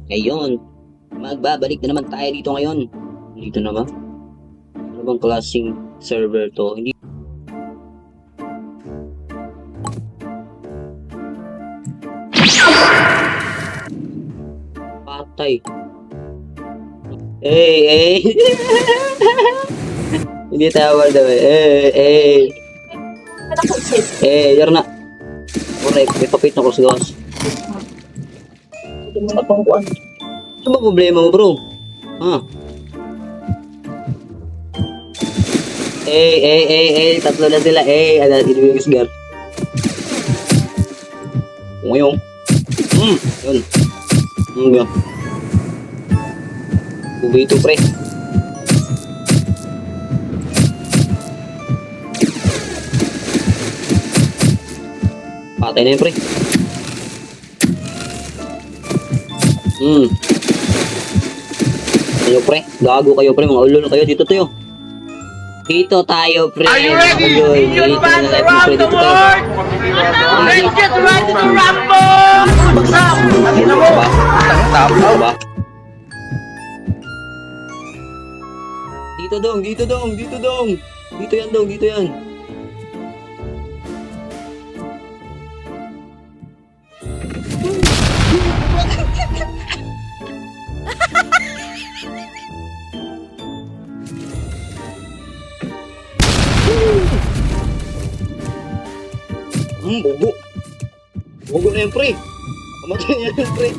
Ngayon, magbabalik na naman tayo dito ngayon. Dito naman. Ano bang klaseng server to? Hindi. Patay. Eh. Hindi tayo daw eh. Yar na. Correct. May papit na kusgas. Ano ba problema mo, bro? Ha? Tatlo na sila. Ano, inibigis gar. Ngayon. Yun. Yun. Bubito, pre. Patay na yun, pre. Kayo, pre. Gago kayo, pre. Mga ulol kayo. Dito tayo. Dito tayo, pre. Are you ready? Minion fans around the world! Let's get ready to rumble! Bagsak! Tingnan mo! Tama ba? Dito dong. Dito yan dong, dito yan. Bogo. Bogo na yan, pre. Kamatay niya yan, pre.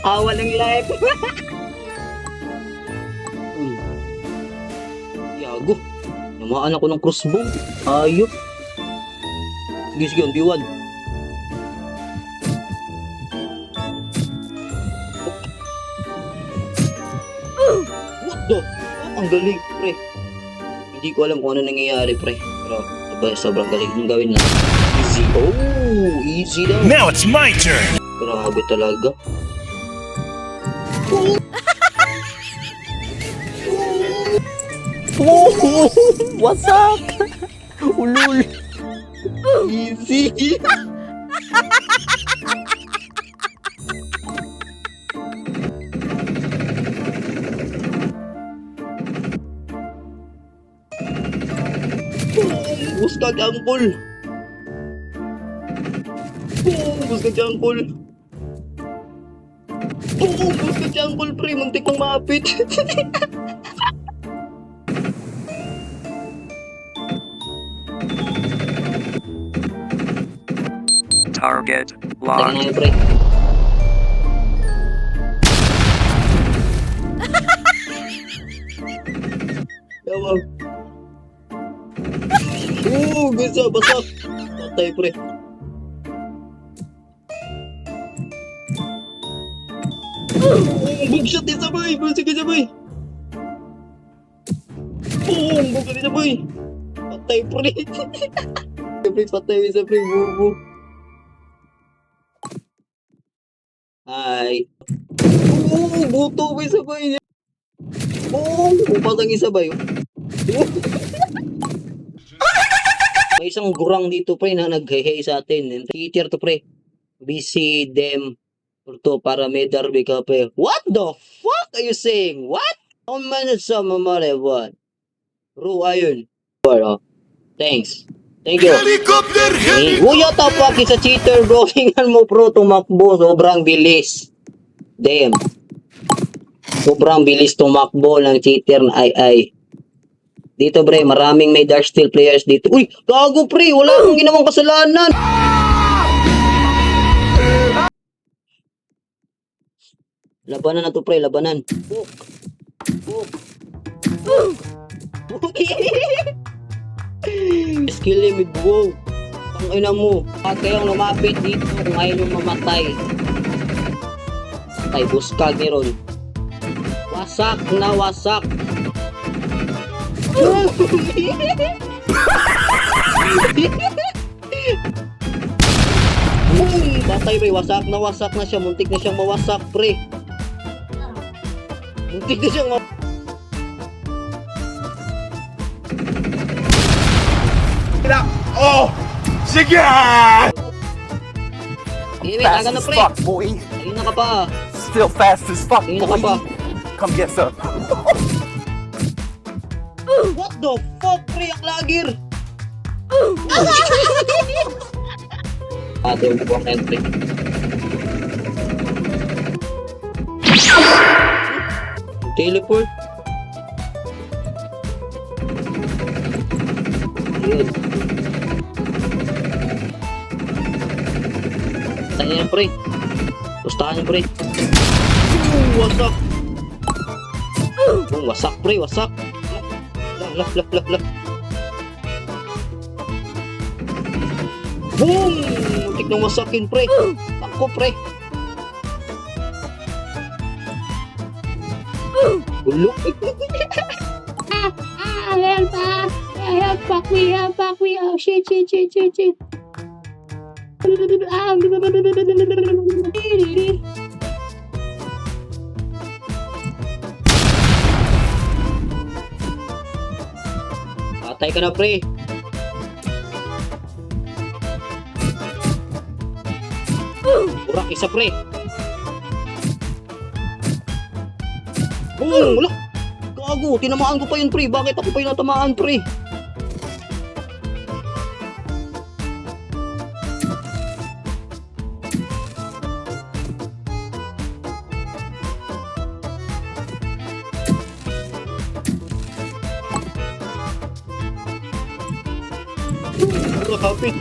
Awa ng life. Yago. Namaan ako ng crossbow. Ayop. Sige, on B1. What the? Ang galing, pre. Hindi ko alam kung ano nangyayari, pre. Pero sobrang galing yung gawin na. Easy. Oh, easy lang. Now it's my turn. Grabe talaga. Oh, what's up? Ulul. Easy. Bus ka jangkol. Bus ka jangkol. Bus ka jangkol, pre. Muntik pang maapit. Target Tayo locked. na yun, pre. Yawa. Gisa, basak. Patay, pre. Bugshot din sabay. Sige sabay. Bugshot din sabay. Patay, pre. Patay, isa, pre. Bubu. Hi. Buto ba sabay niya? Patang isa ba yun? May isang gurang dito, pre, na nag-hey sa atin. Cheater to, pre. BC them to para may darby ka, pre. What the fuck are you saying? What? How many sa mamare, what? Ru, ayun. Thanks. Thank you. Helicopter! Uya tapak sa cheater, bro. Tingnan mo, bro, tumakbo. Sobrang bilis. Damn. Sobrang bilis tumakbo ng cheater na ay. Dito, pre, maraming may dark steel players dito. Uy, gago, pre. Wala akong ginawang kasalanan. Labanan na to, pre. Labanan. Skill limit, wow. Ang ina mo. Pag kayong lumapit dito kung ayaw nyo mamatay. Patay, buskag ni Ron. Wasak na wasak. Patay, pre. Wasak na siya. Muntik na siyang mawasak, pre. Muntik na siyang Oh! Sige! Wait, Fast aga na as pre. fuck, boy. Ayun na ka pa. Still fast as fuck, Ayun na ka pa. boy. Come get some. What the fuck, pre? Ang lagir! Ate, yung buwang entry. Teleport. Ayun. Tayo yan, pre. Pustahan yan, pre. Wasak! Wasak, pre, wasak! Lap, lap, lap, lap. Boom! Muntik nang wasakin, pre. Ako, pre. Bulok. Help! Help! Fuck me! Oh, shit! Patay ka na, pre. Burak isa, pre. Boom! Wala. Gago, tinamaan ko pa yun, pre. Bakit ako pa yung natamaan, pre? Kapit.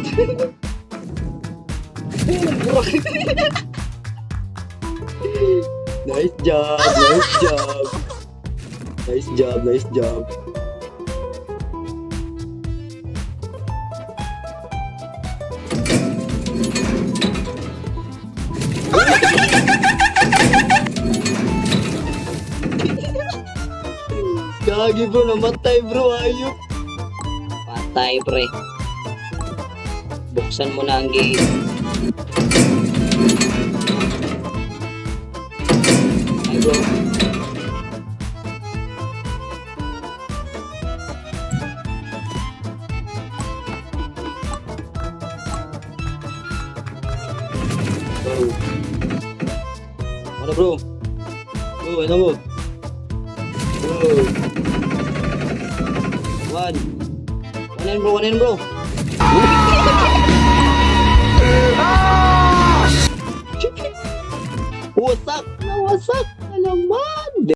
Nice job, nice job. Nice job, nice job. Gagi bro, namatay bro, ayok. Patay pre. Buksan mo na ang gate. Ay bro. Bro. Ano bro? Bro, ano mo? Bro. One in bro. Wasak! Nawasak! Alamak!